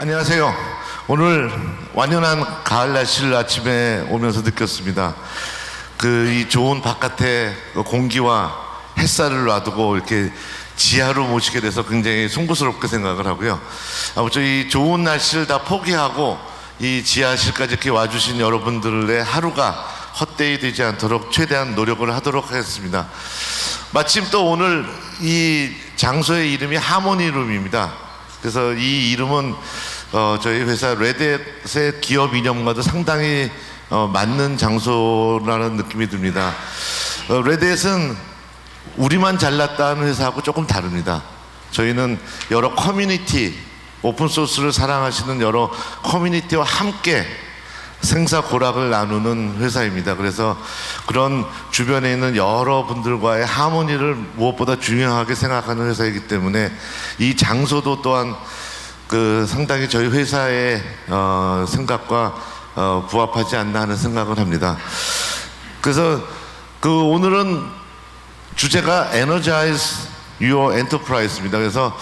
안녕하세요. 오늘 완연한 가을 날씨를 아침에 오면서 느꼈습니다. 이 좋은 바깥에 공기와 햇살을 놔두고 이렇게 지하로 모시게 돼서 굉장히 송구스럽게 생각을 하고요. 아무튼 이 좋은 날씨를 다 포기하고 이 지하실까지 이렇게 와주신 여러분들의 하루가 헛되이 되지 않도록 최대한 노력을 하도록 하겠습니다. 마침 또 오늘 이 장소의 이름이 하모니룸입니다. 그래서 이 이름은 저희 회사 레드햇의 기업 이념과도 상당히 맞는 장소라는 느낌이 듭니다. 레드햇은 우리만 잘났다는 회사하고 조금 다릅니다. 저희는 여러 커뮤니티, 오픈소스를 사랑하시는 여러 커뮤니티와 함께 생사고락을 나누는 회사입니다. 그래서 그런 주변에 있는 여러분들과의 하모니를 무엇보다 중요하게 생각하는 회사이기 때문에 이 장소도 또한 상당히 저희 회사의 생각과 부합하지 않나 하는 생각을 합니다. 그래서 오늘은 주제가 Energize Your Enterprise입니다. 그래서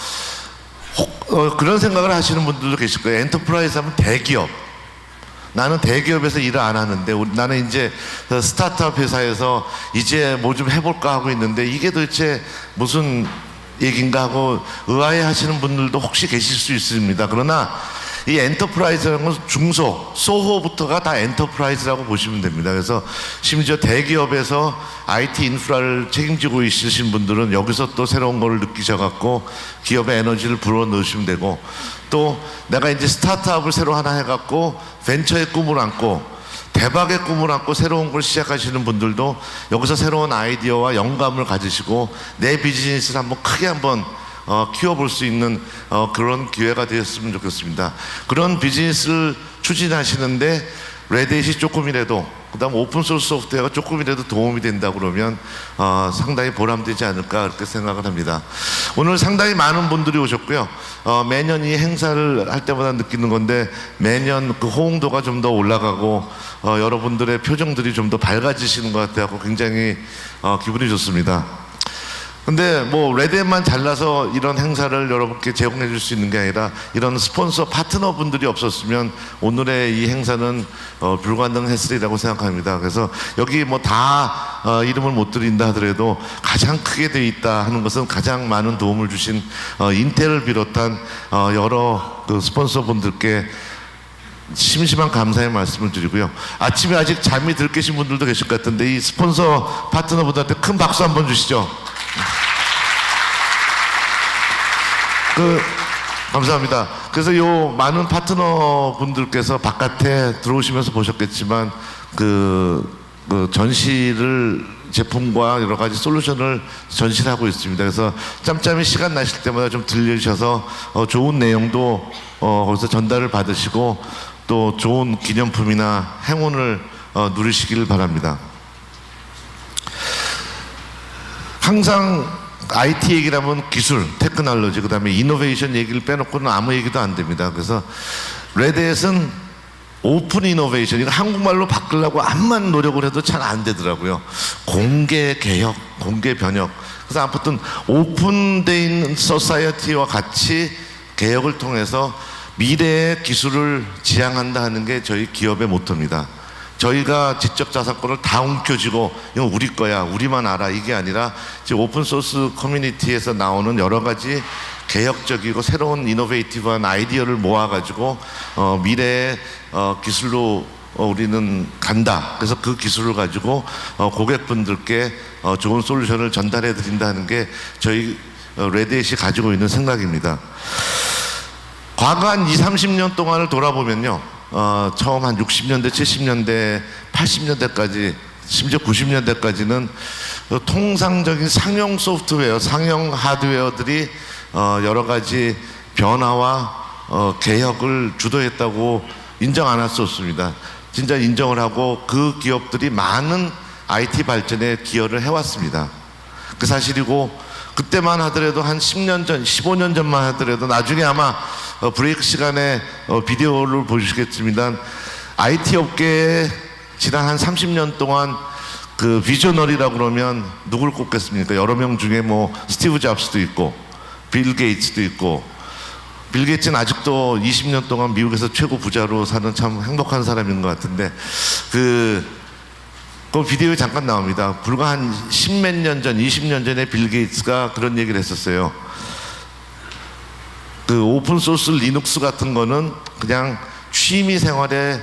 그런 생각을 하시는 분들도 계실 거예요. 엔터프라이즈 하면 대기업. 나는 대기업에서 일을 안 하는데 나는 이제 스타트업 회사에서 이제 뭐 좀 해볼까 하고 있는데 이게 도대체 무슨 얘기인가 하고 의아해 하시는 분들도 혹시 계실 수 있습니다. 그러나 이 엔터프라이즈라는 건 중소, 소호부터가 다 엔터프라이즈라고 보시면 됩니다. 그래서 심지어 대기업에서 IT 인프라를 책임지고 있으신 분들은 여기서 또 새로운 걸 느끼셔갖고 기업의 에너지를 불어넣으시면 되고, 또 내가 이제 스타트업을 새로 하나 해갖고 벤처의 꿈을 안고 대박의 꿈을 안고 새로운 걸 시작하시는 분들도 여기서 새로운 아이디어와 영감을 가지시고 내 비즈니스를 한번 크게 한번 키워볼 수 있는 그런 기회가 되었으면 좋겠습니다. 그런 비즈니스를 추진하시는데 레드햇이 조금이라도, 그 다음 오픈소스 소프트웨어가 조금이라도 도움이 된다 그러면 상당히 보람되지 않을까 그렇게 생각을 합니다. 오늘 상당히 많은 분들이 오셨고요. 매년 이 행사를 할 때마다 느끼는 건데 매년 그 호응도가 좀 더 올라가고 여러분들의 표정들이 좀 더 밝아지시는 것 같아서 굉장히 기분이 좋습니다. 근데 뭐 레드햇만 잘나서 이런 행사를 여러분께 제공해 줄 수 있는 게 아니라 이런 스폰서 파트너 분들이 없었으면 오늘의 이 행사는 불가능했으리라고 생각합니다. 그래서 여기 뭐 다 이름을 못 드린다 하더라도 가장 크게 돼 있다 하는 것은 가장 많은 도움을 주신 인텔을 비롯한 여러 스폰서 분들께 심심한 감사의 말씀을 드리고요. 아침에 아직 잠이 들 계신 분들도 계실 것 같은데 이 스폰서 파트너분들한테 큰 박수 한번 주시죠. 감사합니다. 그래서 요 많은 파트너 분들께서 바깥에 들어오시면서 보셨겠지만 전시를 제품과 여러 가지 솔루션을 전시하고 있습니다. 그래서 짬짬이 시간 나실 때마다 좀 들려주셔서 좋은 내용도 거기서 전달을 받으시고 또 좋은 기념품이나 행운을 누리시길 바랍니다. 항상 IT 얘기를 하면 기술, 테크놀로지, 그 다음에 이노베이션 얘기를 빼놓고는 아무 얘기도 안 됩니다. 그래서 레드햇은 오픈 이노베이션, 이거 한국말로 바꾸려고 암만 노력을 해도 잘 안 되더라고요. 공개 개혁, 공개 변혁. 그래서 아무튼 오픈돼 있는 소사이어티와 같이 개혁을 통해서 미래의 기술을 지향한다 하는 게 저희 기업의 모토입니다. 저희가 지적자산권을 다 움켜쥐고 이건 우리 거야, 우리만 알아, 이게 아니라 지금 오픈소스 커뮤니티에서 나오는 여러 가지 개혁적이고 새로운 이노베이티브한 아이디어를 모아가지고 미래의 기술로 우리는 간다. 그래서 그 기술을 가지고 고객분들께 좋은 솔루션을 전달해 드린다는 게 저희 레드햇이 가지고 있는 생각입니다. 과거 한 20, 30년 동안을 돌아보면요, 처음 한 60년대, 70년대, 80년대까지 심지어 90년대까지는 통상적인 상용 소프트웨어, 상용 하드웨어들이 여러 가지 변화와 개혁을 주도했다고 인정 안 할 수 없습니다. 진짜 인정을 하고 그 기업들이 많은 IT 발전에 기여를 해왔습니다. 그 사실이고, 그때만 하더라도 한 10년 전, 15년 전만 하더라도 나중에 아마 브레이크 시간에 비디오를 보시겠습니다. IT 업계에 지난 한 30년 동안 비저너리라고 그러면 누굴 꼽겠습니까? 여러 명 중에 뭐 스티브 잡스도 있고 빌 게이츠도 있고 빌 게이츠는 아직도 20년 동안 미국에서 최고 부자로 사는 참 행복한 사람인 것 같은데 그 비디오에 잠깐 나옵니다. 불과 한 10몇 년 전, 20년 전에 빌 게이츠가 그런 얘기를 했었어요. 그 오픈소스 리눅스 같은 거는 그냥 취미 생활에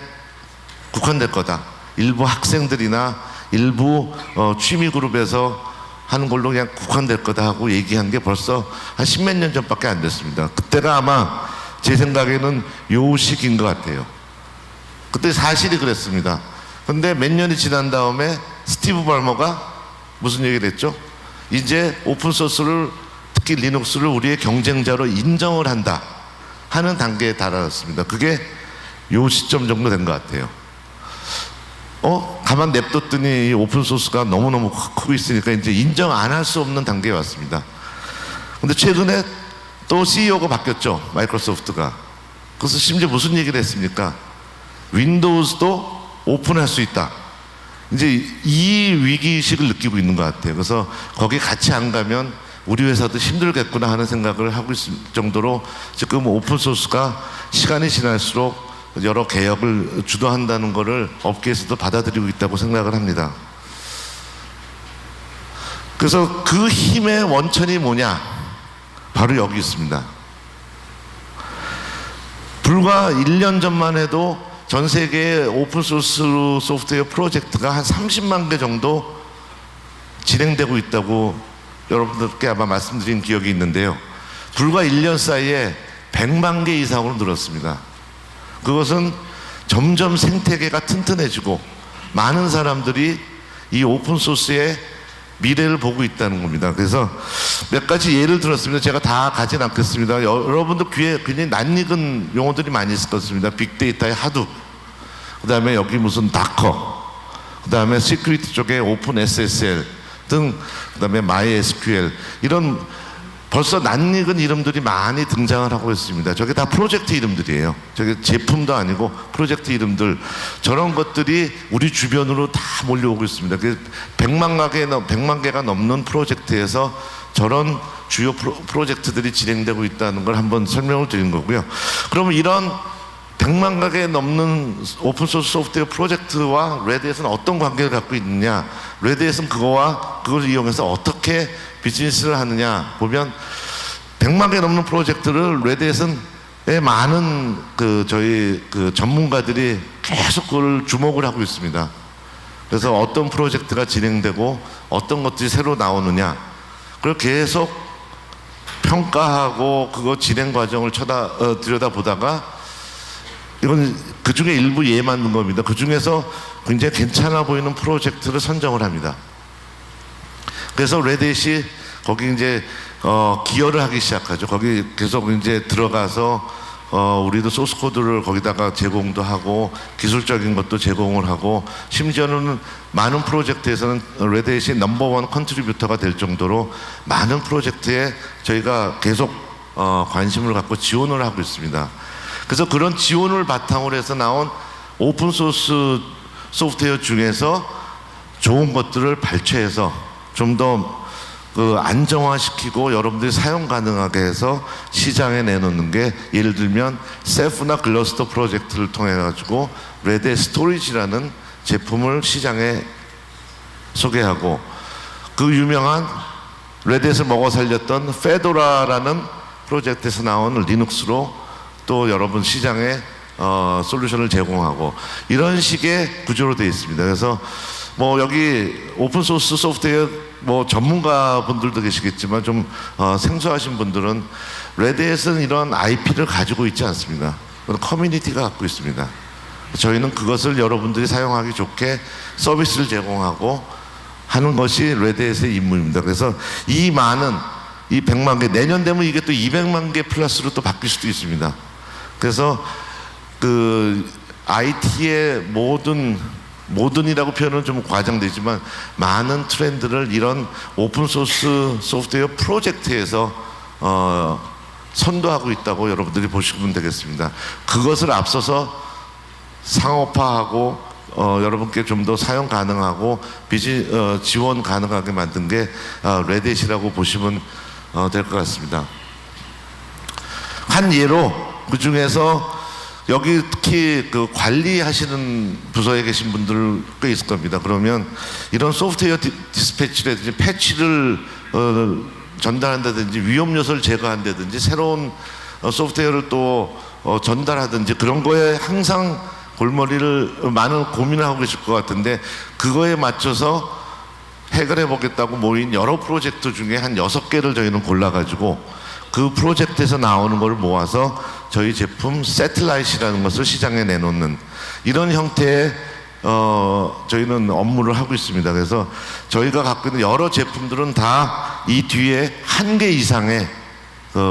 국한될 거다. 일부 학생들이나 일부 취미 그룹에서 하는 걸로 그냥 국한될 거다 하고 얘기한 게 벌써 한 10몇 년 전밖에 안 됐습니다. 그때가 아마 제 생각에는 요 시기인 것 같아요. 그때 사실이 그랬습니다. 근데 몇 년이 지난 다음에 스티브 발머가 무슨 얘기를 했죠? 이제 오픈소스를, 특히 리눅스를 우리의 경쟁자로 인정을 한다 하는 단계에 달았습니다. 그게 요 시점 정도 된 것 같아요. 가만 냅뒀더니 이 오픈소스가 너무너무 크고 있으니까 이제 인정 안 할 수 없는 단계에 왔습니다. 근데 최근에 또 CEO가 바뀌었죠. 마이크로소프트가. 그래서 심지어 무슨 얘기를 했습니까? 윈도우즈도 오픈할 수 있다. 이제 이 위기의식을 느끼고 있는 것 같아요. 그래서 거기 같이 안 가면 우리 회사도 힘들겠구나 하는 생각을 하고 있을 정도로 지금 오픈소스가 시간이 지날수록 여러 개혁을 주도한다는 것을 업계에서도 받아들이고 있다고 생각을 합니다. 그래서 그 힘의 원천이 뭐냐? 바로 여기 있습니다. 불과 1년 전만 해도 전 세계의 오픈소스 소프트웨어 프로젝트가 한 30만 개 정도 진행되고 있다고 여러분들께 아마 말씀드린 기억이 있는데요. 불과 1년 사이에 100만 개 이상으로 늘었습니다. 그것은 점점 생태계가 튼튼해지고 많은 사람들이 이 오픈소스의 미래를 보고 있다는 겁니다. 그래서 몇 가지 예를 들었습니다. 제가 다 가진 않겠습니다. 여러분들 귀에 굉장히 낯익은 용어들이 많이 있을 것같습니다. 빅데이터의 하둡, 그 다음에 여기 무슨 다커, 그 다음에 시큐리티 쪽에 오픈 SSL 등, 그 다음에 MySQL, 이런 벌써 낯익은 이름들이 많이 등장을 하고 있습니다. 저게 다 프로젝트 이름들이에요. 저게 제품도 아니고 프로젝트 이름들. 저런 것들이 우리 주변으로 다 몰려오고 있습니다. 100만 개가 넘는 프로젝트에서 저런 주요 프로젝트들이 진행되고 있다는 걸 한번 설명을 드린 거고요. 그러면 이런 100만 개 넘는 오픈소스 소프트웨어 프로젝트와 레드햇은 어떤 관계를 갖고 있느냐, 레드햇은 그걸 이용해서 어떻게 비즈니스를 하느냐 보면 100만 개 넘는 프로젝트를 레드햇은 많은 저희 전문가들이 계속 그걸 주목을 하고 있습니다. 그래서 어떤 프로젝트가 진행되고 어떤 것들이 새로 나오느냐 그걸 계속 평가하고 그거 진행 과정을 들여다보다가 이건 그 중에 일부 예 맞는 겁니다. 그 중에서 굉장히 괜찮아 보이는 프로젝트를 선정을 합니다. 그래서 레드햇이 거기 이제 기여를 하기 시작하죠. 거기 계속 이제 들어가서 우리도 소스 코드를 거기다가 제공도 하고 기술적인 것도 제공을 하고 심지어는 많은 프로젝트에서는 레드햇이 넘버원 컨트리뷰터가 될 정도로 많은 프로젝트에 저희가 계속 관심을 갖고 지원을 하고 있습니다. 그래서 그런 지원을 바탕으로 해서 나온 오픈소스 소프트웨어 중에서 좋은 것들을 발췌해서 좀 더 안정화시키고 여러분들이 사용 가능하게 해서 시장에 내놓는 게, 예를 들면 셀프나 글러스터 프로젝트를 통해 가지고 레드햇 스토리지라는 제품을 시장에 소개하고, 그 유명한 레드햇을 먹어 살렸던 페도라라는 프로젝트에서 나온 리눅스로 또 여러분 시장에 솔루션을 제공하고, 이런 식의 구조로 되어 있습니다. 그래서 여기 오픈소스 소프트웨어 전문가분들도 계시겠지만 좀 생소하신 분들은 레드햇은 이런 IP를 가지고 있지 않습니다. 커뮤니티가 갖고 있습니다. 저희는 그것을 여러분들이 사용하기 좋게 서비스를 제공하고 하는 것이 레드햇의 임무입니다. 그래서 이 100만 개, 내년 되면 이게 또 200만 개 플러스로 또 바뀔 수도 있습니다. 그래서 IT의 모든이라고 표현은 좀 과장되지만 많은 트렌드를 이런 오픈소스 소프트웨어 프로젝트에서 선도하고 있다고 여러분들이 보시면 되겠습니다. 그것을 앞서서 상업화하고 여러분께 좀 더 사용 가능하고 지원 가능하게 만든 게 레드햇이라고 보시면 될 것 같습니다. 한 예로 그 중에서 여기 특히 그 관리하시는 부서에 계신 분들 꽤 있을 겁니다. 그러면 이런 소프트웨어 디스패치라든지 패치를 전달한다든지 위험 요소를 제거한다든지 새로운 소프트웨어를 또 전달하든지 그런 거에 항상 골머리를 많은 고민을 하고 계실 것 같은데, 그거에 맞춰서 해결해 보겠다고 모인 여러 프로젝트 중에 한 6개를 저희는 골라가지고 그 프로젝트에서 나오는 걸 모아서 저희 제품 세틀라이트라는 것을 시장에 내놓는 이런 형태의 저희는 업무를 하고 있습니다. 그래서 저희가 갖고 있는 여러 제품들은 다 이 뒤에 한 개 이상의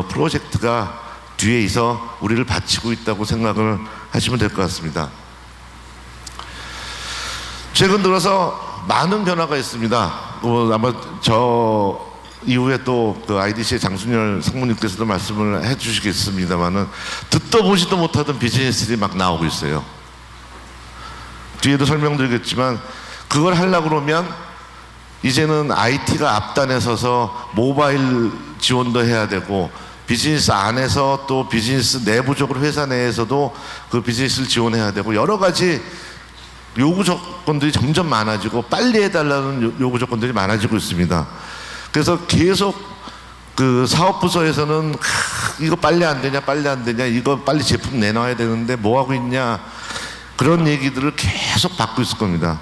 프로젝트가 뒤에 있어 우리를 바치고 있다고 생각을 하시면 될 것 같습니다. 최근 들어서 많은 변화가 있습니다. 아마 저 이후에 또 그 IDC의 장순열 상무님께서도 말씀을 해주시겠습니다만은 듣도 보지도 못하던 비즈니스들이 막 나오고 있어요. 뒤에도 설명드리겠지만 그걸 하려고 그러면 이제는 IT가 앞단에 서서 모바일 지원도 해야 되고, 비즈니스 안에서 또 비즈니스 내부적으로 회사 내에서도 그 비즈니스를 지원해야 되고, 여러 가지 요구 조건들이 점점 많아지고 빨리 해달라는 요구 조건들이 많아지고 있습니다. 그래서 계속 그 사업부서에서는 이거 빨리 안 되냐, 이거 빨리 제품 내놔야 되는데 뭐 하고 있냐, 그런 얘기들을 계속 받고 있을 겁니다.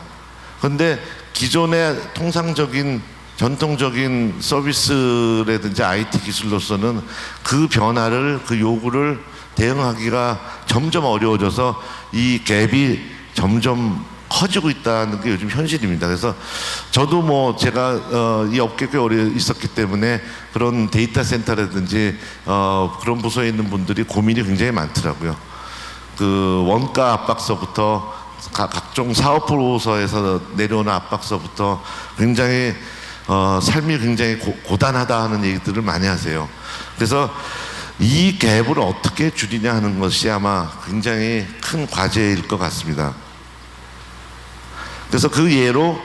그런데 기존의 통상적인 전통적인 서비스라든지 IT 기술로서는 그 변화를, 그 요구를 대응하기가 점점 어려워져서 이 갭이 점점 커지고 있다는 게 요즘 현실입니다. 그래서 저도 뭐 제가 이 업계에 꽤 오래 있었기 때문에 그런 데이터 센터라든지 그런 부서에 있는 분들이 고민이 굉장히 많더라고요. 그 원가 압박서부터 각종 사업부서에서 내려오는 압박서부터 굉장히 삶이 굉장히 고단하다 하는 얘기들을 많이 하세요. 그래서 이 갭을 어떻게 줄이냐 하는 것이 아마 굉장히 큰 과제일 것 같습니다. 그래서 그 예로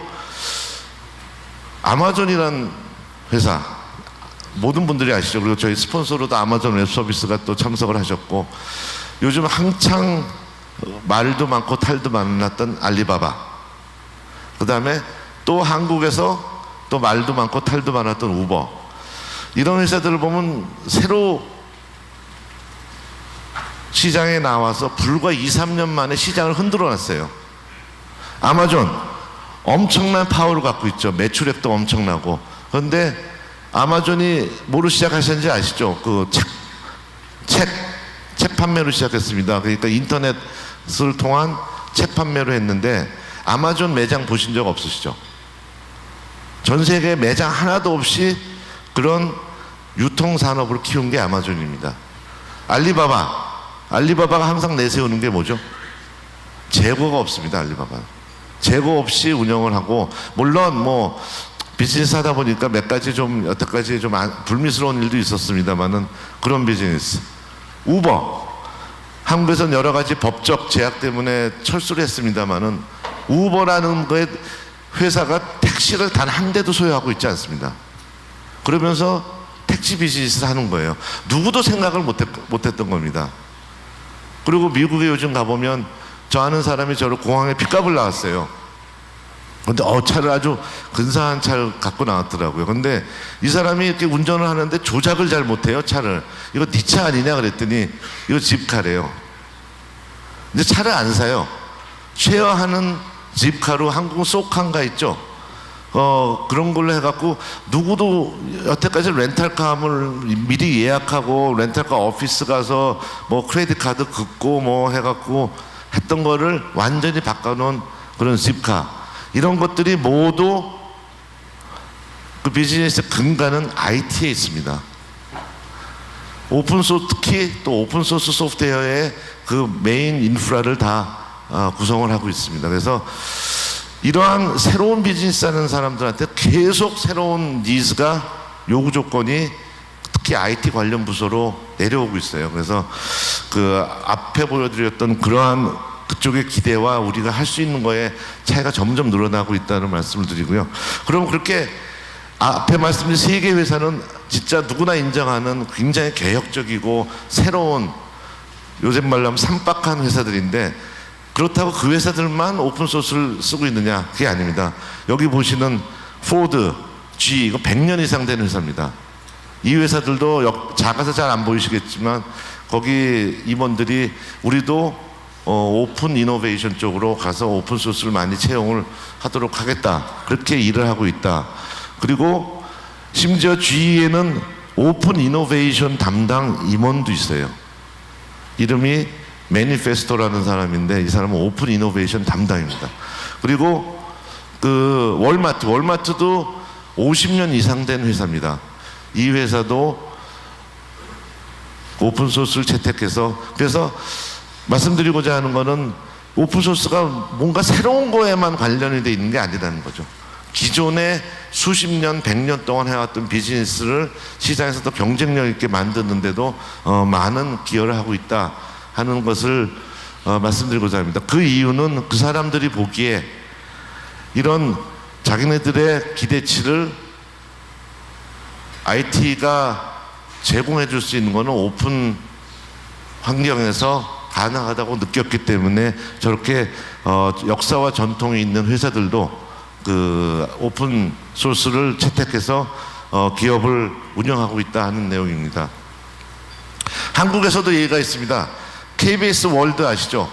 아마존이란 회사, 모든 분들이 아시죠? 그리고 저희 스폰서로도 아마존 웹서비스가 또 참석을 하셨고, 요즘 한창 말도 많고 탈도 많았던 알리바바, 그 다음에 또 한국에서 또 말도 많고 탈도 많았던 우버, 이런 회사들을 보면 새로 시장에 나와서 불과 2, 3년 만에 시장을 흔들어 놨어요. 아마존 엄청난 파워를 갖고 있죠. 매출액도 엄청나고. 그런데 아마존이 뭐로 시작하셨는지 아시죠? 그 책 판매로 시작했습니다. 그러니까 인터넷을 통한 책 판매로 했는데, 아마존 매장 보신 적 없으시죠? 전 세계에 매장 하나도 없이 그런 유통산업을 키운 게 아마존입니다. 알리바바가 항상 내세우는 게 뭐죠? 재고가 없습니다. 알리바바는 재고 없이 운영을 하고, 물론 뭐 비즈니스 하다 보니까 몇 가지 좀 여태까지 좀 불미스러운 일도 있었습니다만은 그런 비즈니스. 우버, 한국에서는 여러 가지 법적 제약 때문에 철수를 했습니다만은 우버라는 거에 회사가 택시를 단 한 대도 소유하고 있지 않습니다. 그러면서 택시 비즈니스를 하는 거예요. 누구도 생각을 못했던 겁니다. 그리고 미국에 요즘 가보면 저 아는 사람이 저를 공항에 픽업을 나왔어요. 근데 차를 아주 근사한 차를 갖고 나왔더라고요. 근데 이 사람이 이렇게 운전을 하는데 조작을 잘 못해요, 차를. 이거 네 차 아니냐 그랬더니 이거 집카래요. 근데 차를 안 사요. 쉐어하는 집카로 한국 쏘칸가 있죠? 그런 걸로 해갖고 누구도 여태까지 렌탈카를 미리 예약하고 렌탈카 오피스 가서 뭐 크레딧 카드 긋고 뭐 해갖고 했던 거를 완전히 바꿔놓은 그런 집카, 이런 것들이 모두 그 비즈니스의 근간은 IT에 있습니다. 오픈소스, 특히 또 오픈소스 소프트웨어의 그 메인 인프라를 다 구성을 하고 있습니다. 그래서 이러한 새로운 비즈니스 하는 사람들한테 계속 새로운 니즈가, 요구 조건이 특히 IT 관련 부서로 내려오고 있어요. 그래서 그 앞에 보여드렸던 그러한 그쪽의 기대와 우리가 할 수 있는 거에 차이가 점점 늘어나고 있다는 말씀을 드리고요. 그럼 그렇게 앞에 말씀드린 세 개 회사는 진짜 누구나 인정하는 굉장히 개혁적이고 새로운, 요즘 말로 하면 삼박한 회사들인데, 그렇다고 그 회사들만 오픈소스를 쓰고 있느냐? 그게 아닙니다. 여기 보시는 포드, G, 이거 100년 이상 된 회사입니다. 이 회사들도 작아서 잘 안 보이시겠지만 거기 임원들이 우리도 오픈 이노베이션 쪽으로 가서 오픈소스를 많이 채용을 하도록 하겠다, 그렇게 일을 하고 있다. 그리고 심지어 G에는 오픈 이노베이션 담당 임원도 있어요. 이름이 매니페스토라는 사람인데 이 사람은 오픈 이노베이션 담당입니다. 그리고 그 월마트도 50년 이상 된 회사입니다. 이 회사도 오픈소스를 채택해서, 그래서 말씀드리고자 하는 거는 오픈소스가 뭔가 새로운 거에만 관련이 돼 있는 게 아니라는 거죠. 기존에 수십 년, 100년 동안 해왔던 비즈니스를 시장에서 더 경쟁력 있게 만드는데도 많은 기여를 하고 있다 하는 것을 말씀드리고자 합니다. 그 이유는 그 사람들이 보기에 이런 자기네들의 기대치를 IT가 제공해 줄 수 있는 것은 오픈 환경에서 가능하다고 느꼈기 때문에 저렇게 역사와 전통이 있는 회사들도 그 오픈 소스를 채택해서 기업을 운영하고 있다 하는 내용입니다. 한국에서도 예가 있습니다. KBS 월드 아시죠?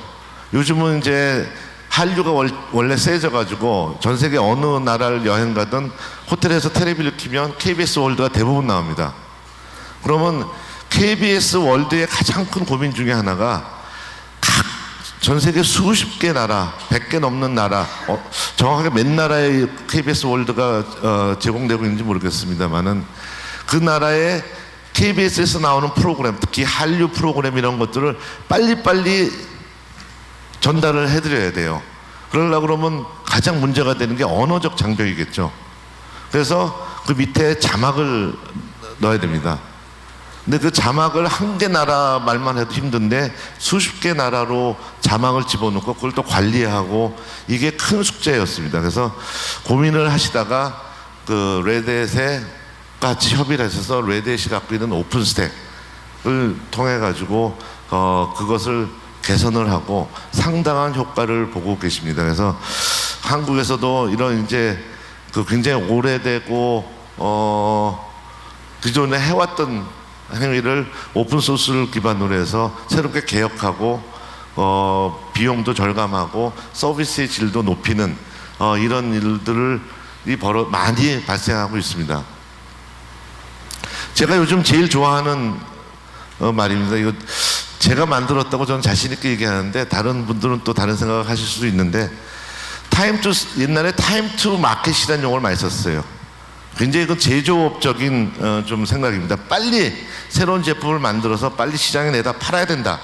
요즘은 이제 한류가 원래 세져가지고 전 세계 어느 나라를 여행 가든 호텔에서 텔레비를 켜면 KBS 월드가 대부분 나옵니다. 그러면 KBS 월드의 가장 큰 고민 중에 하나가 전 세계 수십 개 나라, 100개 넘는 나라, 정확하게 몇 나라에 KBS 월드가 제공되고 있는지 모르겠습니다만은 그 나라의 KBS에서 나오는 프로그램, 특히 한류 프로그램 이런 것들을 빨리빨리 전달을 해드려야 돼요. 그러려고 그러면 가장 문제가 되는 게 언어적 장벽이겠죠. 그래서 그 밑에 자막을 넣어야 됩니다. 근데 그 자막을 한 개 나라 말만 해도 힘든데 수십 개 나라로 자막을 집어넣고 그걸 또 관리하고 이게 큰 숙제였습니다. 그래서 고민을 하시다가 그 레드햇에 같이 협의를 하셔서 레드햇이 갖고 있는 오픈스택을 통해 가지고 그것을 개선을 하고 상당한 효과를 보고 계십니다. 그래서 한국에서도 이런 이제 그 굉장히 오래되고 기존에 해왔던 행위를 오픈소스를 기반으로 해서 새롭게 개혁하고 비용도 절감하고 서비스의 질도 높이는 이런 일들을 많이 발생하고 있습니다. 제가 요즘 제일 좋아하는 말입니다. 이거 제가 만들었다고 저는 자신 있게 얘기하는데 다른 분들은 또 다른 생각을 하실 수도 있는데, 옛날에 타임 투 마켓이라는 용어를 많이 썼어요. 굉장히 그 제조업적인 좀 생각입니다. 빨리 새로운 제품을 만들어서 빨리 시장에 내다 팔아야 된다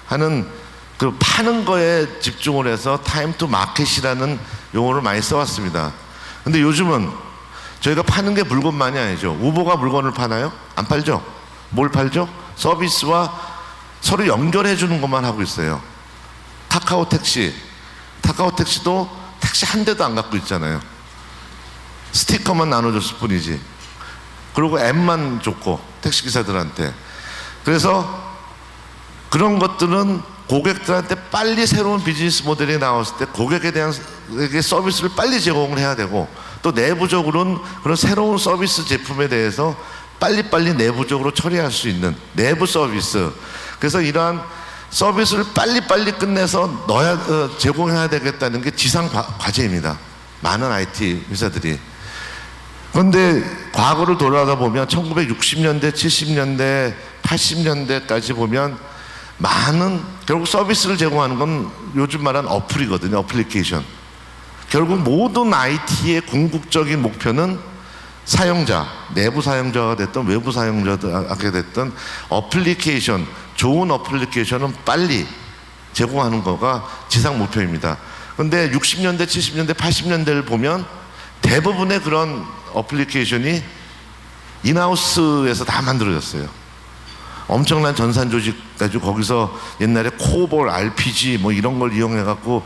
하는 그 파는 거에 집중을 해서 타임 투 마켓이라는 용어를 많이 써왔습니다. 근데 요즘은 저희가 파는 게 물건만이 아니죠. 우버가 물건을 파나요? 안 팔죠? 뭘 팔죠? 서비스와 서로 연결해 주는 것만 하고 있어요. 카카오 택시도 택시 한 대도 안 갖고 있잖아요. 스티커만 나눠줬을 뿐이지. 그리고 앱만 줬고 택시기사들한테. 그래서 그런 것들은 고객들한테 빨리 새로운 비즈니스 모델이 나왔을 때 고객에 대한 서비스를 빨리 제공을 해야 되고, 또 내부적으로는 그런 새로운 서비스 제품에 대해서 빨리빨리 내부적으로 처리할 수 있는 내부 서비스. 그래서 이러한 서비스를 빨리빨리 끝내서 제공해야 되겠다는 게 지상 과제입니다. 많은 IT 회사들이. 그런데 과거를 돌아가 보면 1960년대, 70년대, 80년대까지 보면 결국 서비스를 제공하는 건 요즘 말하는 어플이거든요. 어플리케이션. 결국 모든 IT의 궁극적인 목표는 사용자, 내부 사용자가 됐든 외부 사용자가 됐든 어플리케이션, 좋은 어플리케이션은 빨리 제공하는 거가 지상 목표입니다. 그런데 60년대, 70년대, 80년대를 보면 대부분의 그런 어플리케이션이 인하우스에서 다 만들어졌어요. 엄청난 전산 조직 가지고 거기서 옛날에 코볼, RPG 뭐 이런 걸 이용해 갖고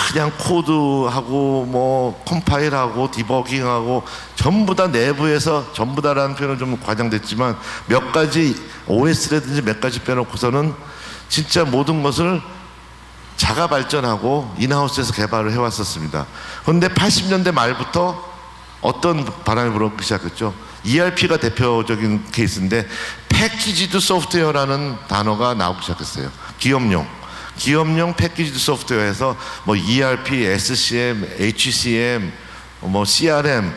그냥 코드하고 뭐 컴파일하고 디버깅하고 전부 다 내부에서 전부 다라는 표현은 좀 과장됐지만 몇 가지 OS라든지 몇 가지 빼놓고서는 진짜 모든 것을 자가 발전하고 인하우스에서 개발을 해왔었습니다. 그런데 80년대 말부터 어떤 바람이 불어오기 시작했죠. ERP가 대표적인 케이스인데 패키지드 소프트웨어라는 단어가 나오기 시작했어요. 기업용 패키지드 소프트웨어에서 뭐 ERP, SCM, HCM, 뭐 CRM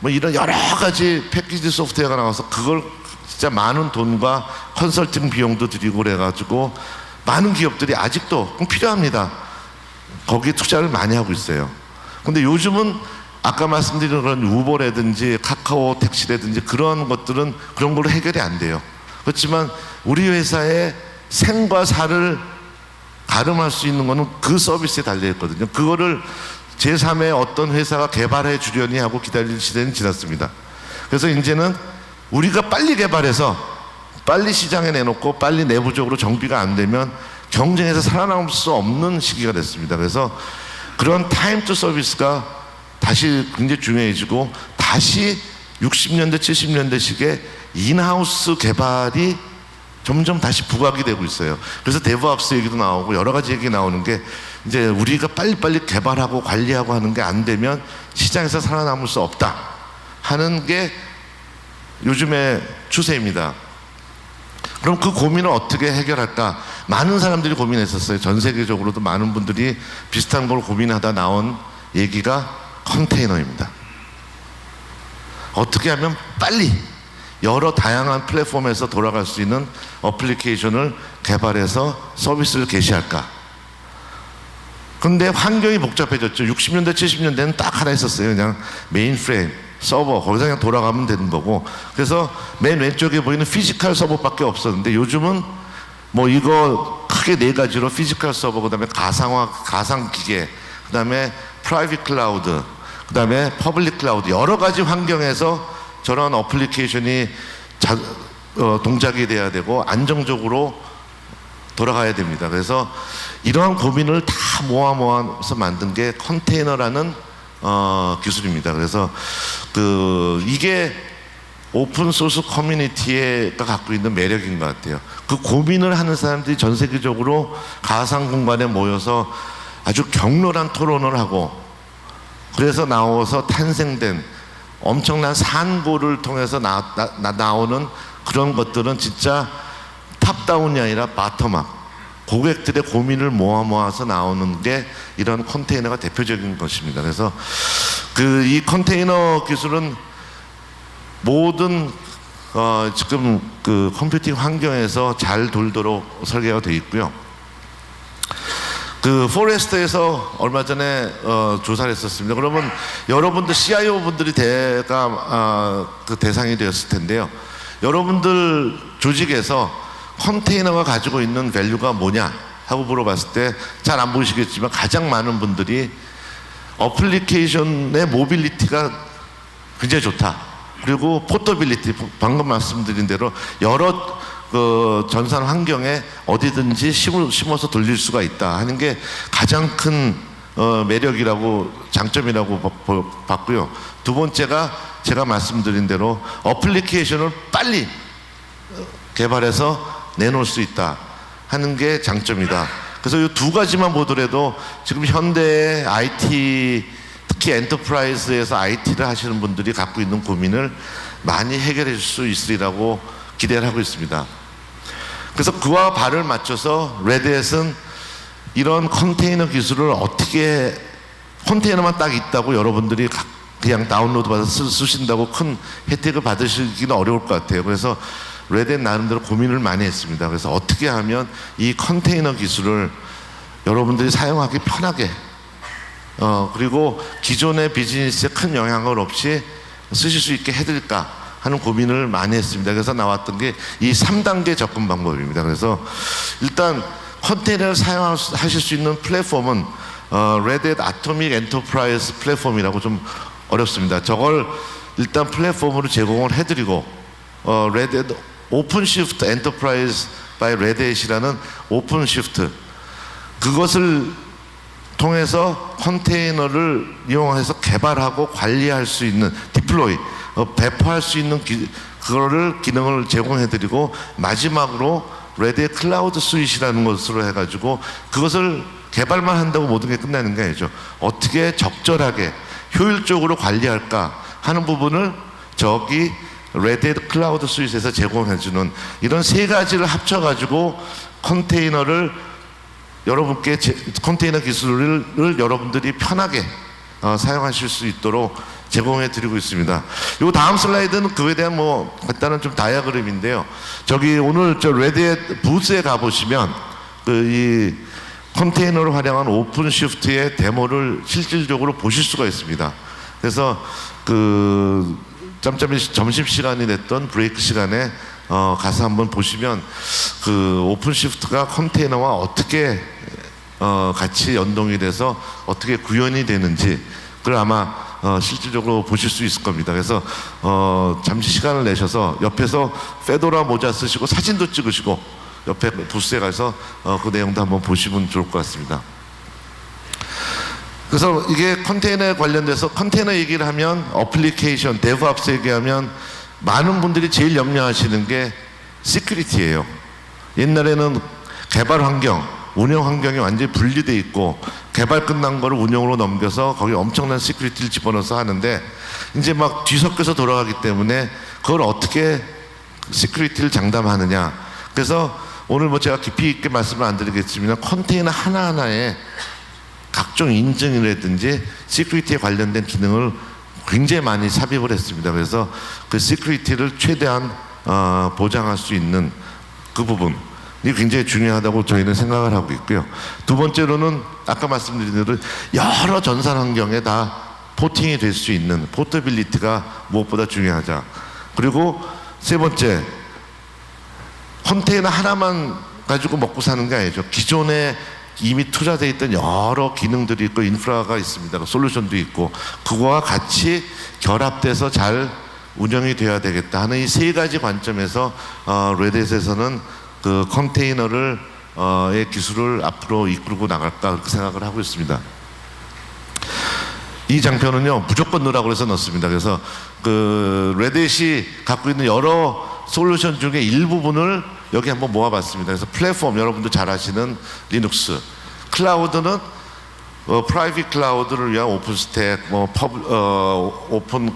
뭐 이런 여러 가지 패키지드 소프트웨어가 나와서 그걸 진짜 많은 돈과 컨설팅 비용도 들이고 그래가지고 많은 기업들이 아직도 필요합니다. 거기에 투자를 많이 하고 있어요. 근데 요즘은 아까 말씀드린 그런 우버라든지 카카오 택시라든지 그런 것들은 그런 걸로 해결이 안 돼요. 그렇지만 우리 회사의 생과 사를 가름할 수 있는 거는 그 서비스에 달려 있거든요. 그거를 제3의 어떤 회사가 개발해 주려니 하고 기다릴 시대는 지났습니다. 그래서 이제는 우리가 빨리 개발해서 빨리 시장에 내놓고 빨리 내부적으로 정비가 안 되면 경쟁에서 살아남을 수 없는 시기가 됐습니다. 그래서 그런 타임 투 서비스가 다시 굉장히 중요해지고 다시 60년대 70년대식의 인하우스 개발이 점점 다시 부각이 되고 있어요. 그래서 데브옵스 얘기도 나오고 여러 가지 얘기 나오는 게 이제 우리가 빨리빨리 개발하고 관리하고 하는 게 안 되면 시장에서 살아남을 수 없다 하는 게 요즘의 추세입니다. 그럼 그 고민을 어떻게 해결할까? 많은 사람들이 고민했었어요. 전 세계적으로도 많은 분들이 비슷한 걸 고민하다 나온 얘기가 컨테이너입니다. 어떻게 하면 빨리 여러 다양한 플랫폼에서 돌아갈 수 있는 어플리케이션을 개발해서 서비스를 개시할까? 근데 환경이 복잡해졌죠. 60년대, 70년대는 딱 하나 있었어요. 그냥 메인프레임, 서버, 거기서 그냥 돌아가면 되는 거고. 그래서 맨 왼쪽에 보이는 피지컬 서버밖에 없었는데 요즘은 뭐 이거 크게 네 가지로 피지컬 서버, 그 다음에 가상화, 가상기계, 그 다음에 프라이빗 클라우드, 그 다음에 퍼블릭 클라우드 여러 가지 환경에서 저런 어플리케이션이 동작이 돼야 되고 안정적으로 돌아가야 됩니다. 그래서 이러한 고민을 다 모아서 만든 게 컨테이너라는 기술입니다. 그래서 이게 오픈 소스 커뮤니티가 갖고 있는 매력인 것 같아요. 그 고민을 하는 사람들이 전 세계적으로 가상 공간에 모여서 아주 격렬한 토론을 하고 그래서 나와서 탄생된 엄청난 산고를 통해서 나오는 그런 것들은 진짜 탑다운이 아니라 바텀업, 고객들의 고민을 모아서 나오는 게 이런 컨테이너가 대표적인 것입니다. 그래서 이 컨테이너 기술은 모든 지금 그 컴퓨팅 환경에서 잘 돌도록 설계가 되어 있고요. 포레스트에서 얼마 전에 조사를 했었습니다. 그러면 여러분들 CIO 분들이 대상이 되었을 텐데요. 여러분들 조직에서 컨테이너가 가지고 있는 밸류가 뭐냐 하고 물어봤을 때 잘 안 보이시겠지만 가장 많은 분들이 어플리케이션의 모빌리티가 굉장히 좋다. 그리고 포터빌리티, 방금 말씀드린 대로 여러 전산 환경에 어디든지 심어서 돌릴 수가 있다 하는 게 가장 큰 매력이라고, 장점이라고 봤고요. 두 번째가 제가 말씀드린 대로 어플리케이션을 빨리 개발해서 내놓을 수 있다 하는 게 장점이다. 그래서 이 두 가지만 보더라도 지금 현대의 IT, 특히 엔터프라이즈에서 IT를 하시는 분들이 갖고 있는 고민을 많이 해결해 줄 수 있으리라고 기대를 하고 있습니다. 그래서 그와 발을 맞춰서 레드햇은 이런 컨테이너 기술을 어떻게, 컨테이너만 딱 있다고 여러분들이 그냥 다운로드 받아서 쓰신다고 큰 혜택을 받으시기는 어려울 것 같아요. 그래서 레드햇 나름대로 고민을 많이 했습니다. 그래서 어떻게 하면 이 컨테이너 기술을 여러분들이 사용하기 편하게 그리고 기존의 비즈니스에 큰 영향을 없이 쓰실 수 있게 해드릴까 하는 고민을 많이 했습니다. 그래서 나왔던 게 이 3단계 접근 방법입니다. 그래서 일단 컨테이너를 사용하실 수 있는 플랫폼은 레드햇 아토믹 엔터프라이즈 플랫폼이라고 좀 어렵습니다. 저걸 일단 플랫폼으로 제공을 해드리고 레드햇 오픈시프트 엔터프라이즈 바이 레드햇이라는 오픈시프트, 그것을 통해서 컨테이너를 이용해서 개발하고 관리할 수 있는 디플로이, 배포할 수 있는 그거를 기능을 제공해드리고, 마지막으로 레드햇 클라우드 스윗이라는 것으로 해가지고 그것을 개발만 한다고 모든 게 끝나는 게 아니죠. 어떻게 적절하게 효율적으로 관리할까 하는 부분을 저기 레드햇 클라우드 스윗에서 제공해주는, 이런 세 가지를 합쳐가지고 컨테이너를 여러분께 컨테이너 기술을 여러분들이 편하게 사용하실 수 있도록 제공해 드리고 있습니다. 요 다음 슬라이드는 그에 대한 뭐 간단한 좀 다이어그램인데요. 저기 오늘 저 레드햇 부스에 가보시면 이 컨테이너를 활용한 오픈시프트의 데모를 실질적으로 보실 수가 있습니다. 그래서 그 짬짬이 점심시간이 됐던 브레이크 시간에 가서 한번 보시면 그 오픈시프트가 컨테이너와 어떻게 같이 연동이 돼서 어떻게 구현이 되는지 그걸 아마 실질적으로 보실 수 있을 겁니다. 그래서 잠시 시간을 내셔서 옆에서 페도라 모자 쓰시고 사진도 찍으시고 옆에 부스에 가서 그 내용도 한번 보시면 좋을 것 같습니다. 그래서 이게 컨테이너에 관련돼서 컨테이너 얘기를 하면 어플리케이션, 데브옵스 얘기하면 많은 분들이 제일 염려하시는 게 시큐리티예요. 옛날에는 개발 환경, 운영 환경이 완전히 분리되어 있고 개발 끝난 거를 운영으로 넘겨서 거기 엄청난 시큐리티를 집어넣어서 하는데, 이제 막 뒤섞여서 돌아가기 때문에 그걸 어떻게 시큐리티를 장담하느냐. 그래서 오늘 뭐 제가 깊이 있게 말씀을 안 드리겠지만 컨테이너 하나하나에 각종 인증이라든지 시큐리티에 관련된 기능을 굉장히 많이 삽입을 했습니다. 그래서 그 시큐리티를 최대한 보장할 수 있는 그 부분이 굉장히 중요하다고 저희는 생각을 하고 있고요. 두 번째로는 아까 말씀드린 대로 여러 전산 환경에 다 포팅이 될 수 있는 포터빌리티가 무엇보다 중요하자. 그리고 세 번째, 컨테이너 하나만 가지고 먹고 사는 게 아니죠. 기존에 이미 투자되어 있던 여러 기능들이 있고 인프라가 있습니다. 솔루션도 있고 그거와 같이 결합돼서 잘 운영이 되어야 되겠다 하는 이 세 가지 관점에서 레드햇에서는 그 컨테이너를 의 기술을 앞으로 이끌고 나갈까 그렇게 생각을 하고 있습니다. 이 장표는요 무조건 넣으라고 해서 넣습니다. 그래서 그 레드햇이 갖고 있는 여러 솔루션 중에 일부분을 여기 한번 모아봤습니다. 그래서 플랫폼, 여러분도 잘 아시는 리눅스, 클라우드는 프라이빗 클라우드를 위한 오픈스택, 오픈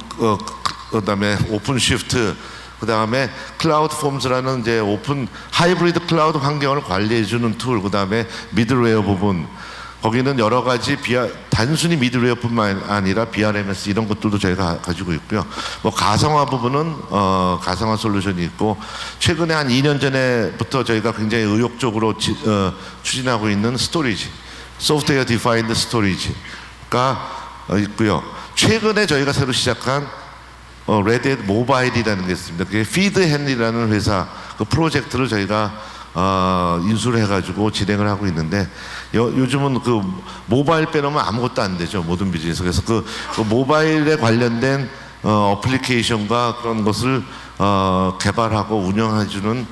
그다음에 오픈시프트, 그다음에 클라우드 폼스라는 이제 오픈 하이브리드 클라우드 환경을 관리해주는 툴, 그다음에 미들웨어 부분. 거기는 여러 가지 단순히 미들웨어뿐만 아니라 BRMS 이런 것들도 저희가 가지고 있고요. 뭐 가상화 부분은 가상화 솔루션이 있고, 최근에 한 2년 전에부터 저희가 굉장히 의욕적으로 추진하고 있는 스토리지, 소프트웨어 디파인드 스토리지가 있고요. 최근에 저희가 새로 시작한 레드햇 모바일이라는 게 있습니다. 그게 피드핸이라는 회사 그 프로젝트를 저희가 인수를 해가지고 진행을 하고 있는데, 요즘은 그 모바일 빼놓으면 아무것도 안 되죠, 모든 비즈니스. 그래서 그 모바일에 관련된 어플리케이션과 그런 것을 개발하고 운영해주는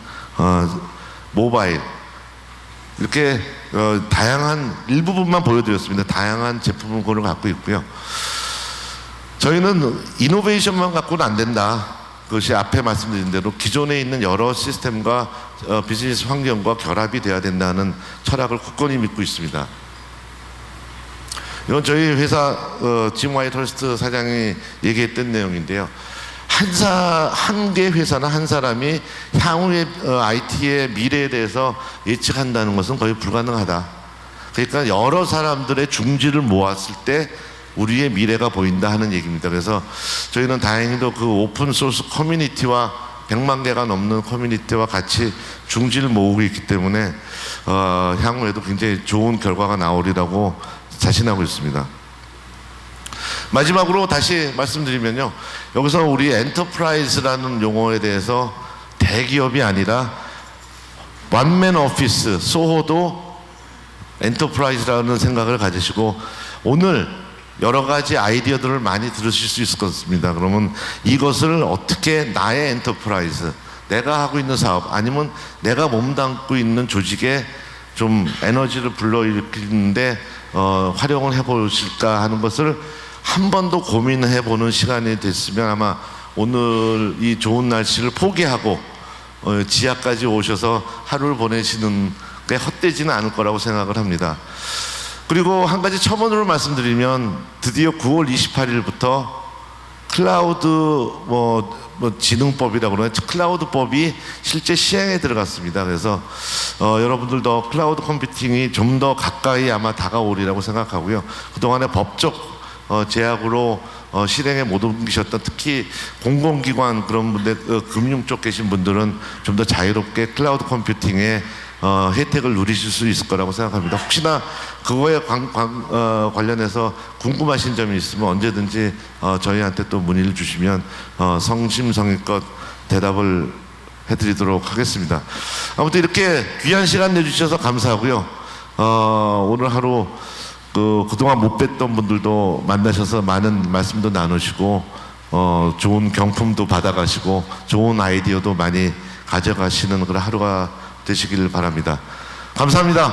모바일, 이렇게 다양한 일부분만 보여드렸습니다. 다양한 제품을 갖고 있고요. 저희는 이노베이션만 갖고는 안 된다. 그것이 앞에 말씀드린 대로 기존에 있는 여러 시스템과 비즈니스 환경과 결합이 돼야 된다는 철학을 굳건히 믿고 있습니다. 이건 저희 회사 짐 화이트허스트 사장이 얘기했던 내용인데요. 한 개 회사나 한 사람이 향후의 IT의 미래에 대해서 예측한다는 것은 거의 불가능하다. 그러니까 여러 사람들의 중지를 모았을 때 우리의 미래가 보인다 하는 얘기입니다. 그래서 저희는 다행히도 그 오픈 소스 커뮤니티와 100만 개가 넘는 커뮤니티와 같이 중지를 모으고 있기 때문에 향후에도 굉장히 좋은 결과가 나오리라고 자신하고 있습니다. 마지막으로 다시 말씀드리면요, 여기서 우리 엔터프라이즈라는 용어에 대해서 대기업이 아니라 원맨 오피스, 소호도 엔터프라이즈라는 생각을 가지시고 오늘 여러 가지 아이디어들을 많이 들으실 수 있을 것 같습니다. 그러면 이것을 어떻게 나의 엔터프라이즈, 내가 하고 있는 사업 아니면 내가 몸담고 있는 조직에 좀 에너지를 불러일으키는데 활용을 해보실까 하는 것을 한 번 더 고민해 보는 시간이 됐으면 아마 오늘 이 좋은 날씨를 포기하고 지하까지 오셔서 하루를 보내시는 게 헛되지는 않을 거라고 생각을 합니다. 그리고 한 가지 첨언으로 말씀드리면 드디어 9월 28일부터 클라우드 지능법이라고 그러나 클라우드법이 실제 시행에 들어갔습니다. 그래서 여러분들도 클라우드 컴퓨팅이 좀 더 가까이 아마 다가오리라고 생각하고요. 그동안에 법적 제약으로 실행에 못 옮기셨던 특히 공공기관 그런 분들 금융 쪽 계신 분들은 좀 더 자유롭게 클라우드 컴퓨팅에 혜택을 누리실 수 있을 거라고 생각합니다. 혹시나 그거에 관련해서 궁금하신 점이 있으면 언제든지 저희한테 또 문의를 주시면 성심성의껏 대답을 해드리도록 하겠습니다. 아무튼 이렇게 귀한 시간 내주셔서 감사하고요. 오늘 하루 그동안 못 뵀던 분들도 만나셔서 많은 말씀도 나누시고 좋은 경품도 받아가시고 좋은 아이디어도 많이 가져가시는 그런 하루가 되시길 바랍니다. 감사합니다.